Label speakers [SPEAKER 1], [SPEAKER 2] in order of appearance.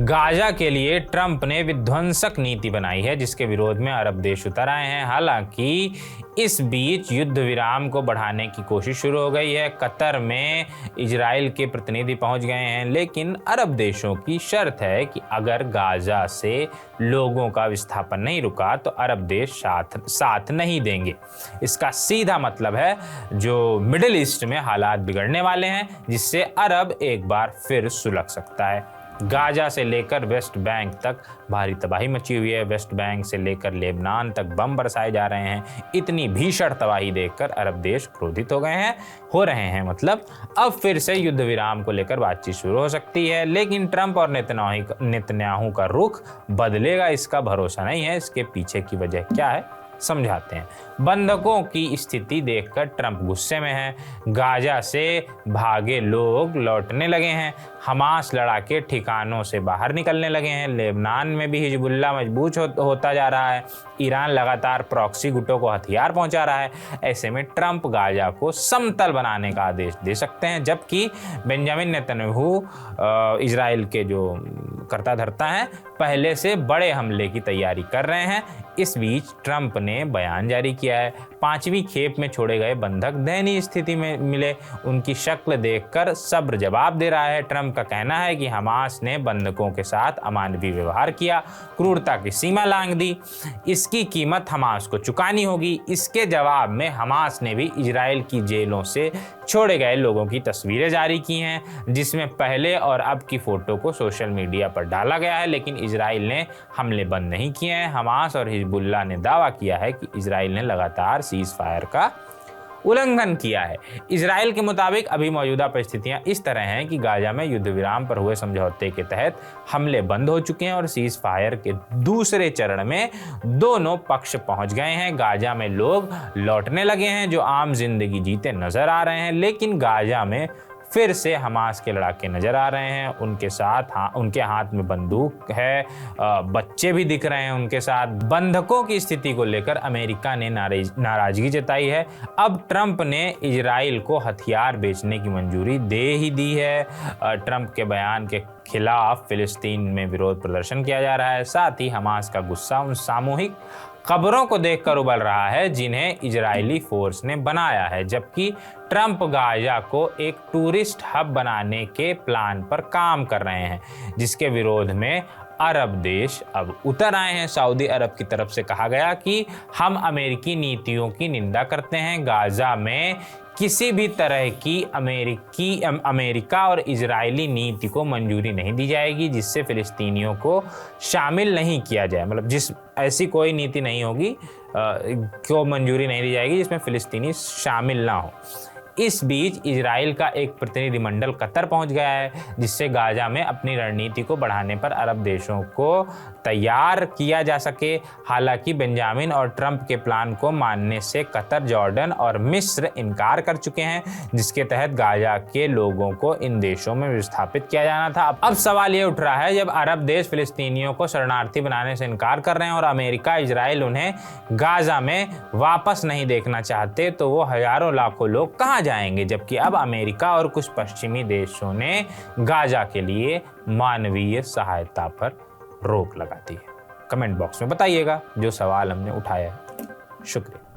[SPEAKER 1] Gaza के लिए Trump ने विध्वंसक नीति बनाई है जिसके विरोध में अरब देश उतर आए हैं। हालांकि इस बीच युद्ध विराम को बढ़ाने की कोशिश शुरू हो गई है। कतर में इजराइल के प्रतिनिधि पहुंच गए हैं, लेकिन अरब देशों की शर्त है कि अगर गाजा से लोगों का विस्थापन नहीं रुका तो अरब देश साथ नहीं देंगे। इसका सीधा मतलब है जो मिडिल ईस्ट में हालात बिगड़ने वाले हैं, जिससे अरब एक बार फिर सुलग सकता है। गाजा से लेकर वेस्ट बैंक तक भारी तबाही मची हुई है। वेस्ट बैंक से लेकर लेबनान तक बम बरसाए जा रहे हैं। इतनी भीषण तबाही देखकर अरब देश क्रोधित हो रहे हैं। मतलब अब फिर से युद्ध विराम को लेकर बातचीत शुरू हो सकती है, लेकिन ट्रंप और नेतन्याहू का रुख बदलेगा इसका भरोसा नहीं है। इसके पीछे की वजह क्या है समझाते हैं। बंधकों की स्थिति देखकर ट्रंप गुस्से में है। गाजा से भागे लोग लौटने लगे हैं। हमास लड़ाके ठिकानों से बाहर निकलने लगे हैं। लेबनान में भी हिजबुल्लाह मजबूत होता जा रहा है। ईरान लगातार प्रॉक्सी गुटों को हथियार पहुंचा रहा है। ऐसे में ट्रंप गाजा को समतल बनाने का आदेश दे सकते हैं, जबकि बेंजामिन नेतन्याहू इजराइल के जो कर्ता धर्ता हैं पहले से बड़े हमले की तैयारी कर रहे हैं। इस बीच ट्रंप ने बयान जारी किया है। 5वीं खेप में छोड़े गए बंधक दयनीय स्थिति में मिले। उनकी शक्ल देखकर सब्र जवाब दे रहा है। ट्रंप का कहना है कि हमास ने बंधकों के साथ अमानवीय व्यवहार किया, क्रूरता की सीमा लांघ दी। इसकी कीमत हमास को चुकानी होगी। इसके जवाब में हमास ने भी इजराइल की जेलों से छोड़े गए लोगों की तस्वीरें जारी की हैं, जिसमें पहले और अब की फोटो को सोशल मीडिया पर डाला गया है, लेकिन इजराइल ने हमले बंद नहीं किए हैं। हमास और हिजबुल्लाह ने दावा किया है कि इजराइल ने लगातार सीज फायर का उल्लंघन किया है। इजराइल के मुताबिक अभी मौजूदा परिस्थितियां इस तरह हैं कि गाजा में युद्ध विराम पर हुए समझौते के तहत हमले बंद हो चुके हैं और सीज फायर के दूसरे चरण में दोनों पक्ष पहुंच गए हैं। गाजा में लोग लौटने लगे हैं जो आम जिंदगी जीते नजर आ रहे हैं, लेकिन गाजा में फिर से हमास के लड़ाके नजर आ रहे हैं। उनके हाथ में बंदूक है, बच्चे भी दिख रहे हैं उनके साथ। बंधकों की स्थिति को लेकर अमेरिका ने नाराजगी जताई है। अब ट्रंप ने इजराइल को हथियार बेचने की मंजूरी दे ही दी है। ट्रंप के बयान के खिलाफ फिलिस्तीन में विरोध प्रदर्शन किया जा रहा है। साथ ही हमास का गुस्सा उन सामूहिक खबरों को देखकर उबल रहा है जिन्हें इजरायली फोर्स ने बनाया है, जबकि ट्रंप गाजा को एक टूरिस्ट हब बनाने के प्लान पर काम कर रहे हैं, जिसके विरोध में अरब देश अब उतर आए हैं। सऊदी अरब की तरफ से कहा गया कि हम अमेरिकी नीतियों की निंदा करते हैं। गाजा में किसी भी तरह की अमेरिका और इजरायली नीति को मंजूरी नहीं दी जाएगी जिससे फिलिस्तीनियों को शामिल नहीं किया जाए। मतलब ऐसी कोई नीति नहीं होगी को मंजूरी नहीं दी जाएगी जिसमें फिलिस्तीनी शामिल ना हो। इस बीच इजराइल का एक प्रतिनिधिमंडल कतर पहुंच गया है, जिससे गाजा में अपनी रणनीति को बढ़ाने पर अरब देशों को तैयार किया जा सके। हालांकि बेंजामिन और ट्रंप के प्लान को मानने से कतर, जॉर्डन और मिस्र इनकार कर चुके हैं, जिसके तहत गाजा के लोगों को इन देशों में विस्थापित किया जाना था। अब सवाल ये उठ रहा है, जब अरब देश फिलिस्तीनियों को शरणार्थी बनाने से इनकार कर रहे हैं और अमेरिका, इजराइल उन्हें गाजा में वापस नहीं देखना चाहते, तो वो हजारों लाखों लोग कहाँ जाएंगे? जबकि अब अमेरिका और कुछ पश्चिमी देशों ने गाजा के लिए मानवीय सहायता पर रोक लगा दी है। कमेंट बॉक्स में बताइएगा जो सवाल हमने उठाया है। शुक्रिया।